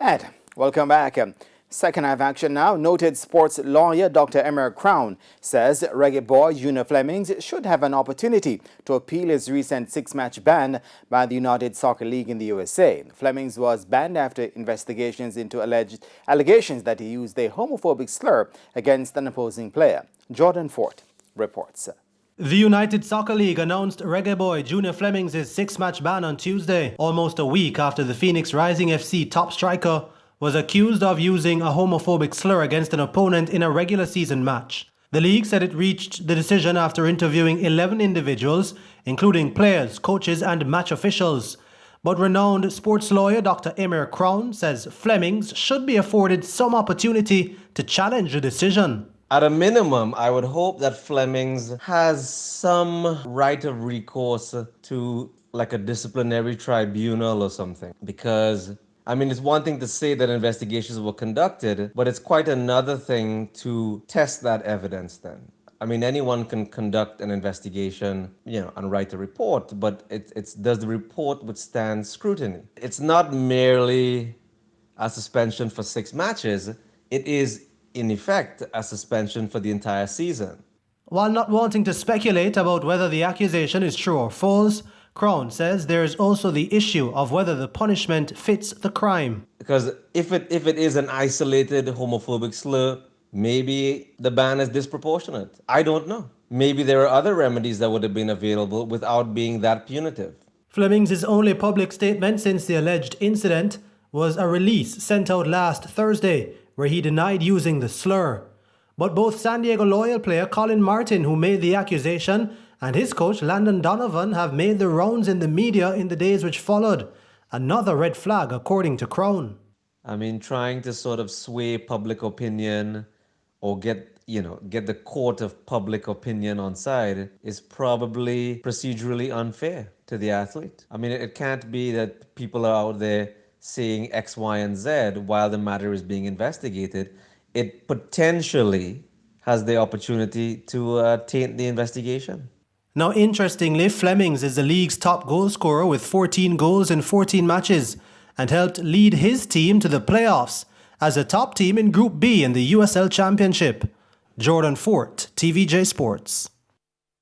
And welcome back. Second half action now. Noted sports lawyer Dr. Emmer Crown says reggae boy Junior Flemmings should have an opportunity to appeal his recent 6-match ban by the United Soccer League in the USA. Flemmings was banned after investigations into alleged allegations that he used a homophobic slur against an opposing player. Jordan Fort reports. The United Soccer League announced reggae boy Junior Flemmings' 6-match ban on Tuesday, almost a week after the Phoenix Rising FC top striker was accused of using a homophobic slur against an opponent in a regular season match. The league said it reached the decision after interviewing 11 individuals, including players, coaches and match officials. But renowned sports lawyer Dr. Emmer Crown says Flemmings should be afforded some opportunity to challenge the decision. At a minimum, I would hope that Flemmings has some right of recourse to like a disciplinary tribunal or something. Because, I mean, it's one thing to say that investigations were conducted, but it's quite another thing to test that evidence then. I mean, anyone can conduct an investigation, and write a report, but it's does the report withstand scrutiny? It's not merely a suspension for 6 matches. It is in effect a suspension for the entire season. While not wanting to speculate about whether the accusation is true or false, Crown says there is also the issue of whether the punishment fits the crime. Because if it is an isolated homophobic slur, maybe the ban is disproportionate. I don't know. Maybe there are other remedies that would have been available without being that punitive. Flemmings' only public statement since the alleged incident was a release sent out last Thursday, where he denied using the slur. But both San Diego Loyal player Colin Martin, who made the accusation, and his coach Landon Donovan have made the rounds in the media in the days which followed. Another red flag, according to Crown. I mean, trying to sort of sway public opinion or get the court of public opinion on side is probably procedurally unfair to the athlete. I mean, it can't be that people are out there saying X, Y, and Z while the matter is being investigated. It potentially has the opportunity to taint the investigation. Now, interestingly, Flemmings is the league's top goal scorer with 14 goals in 14 matches and helped lead his team to the playoffs as a top team in Group B in the USL Championship. Jordan Fort, TVJ Sports.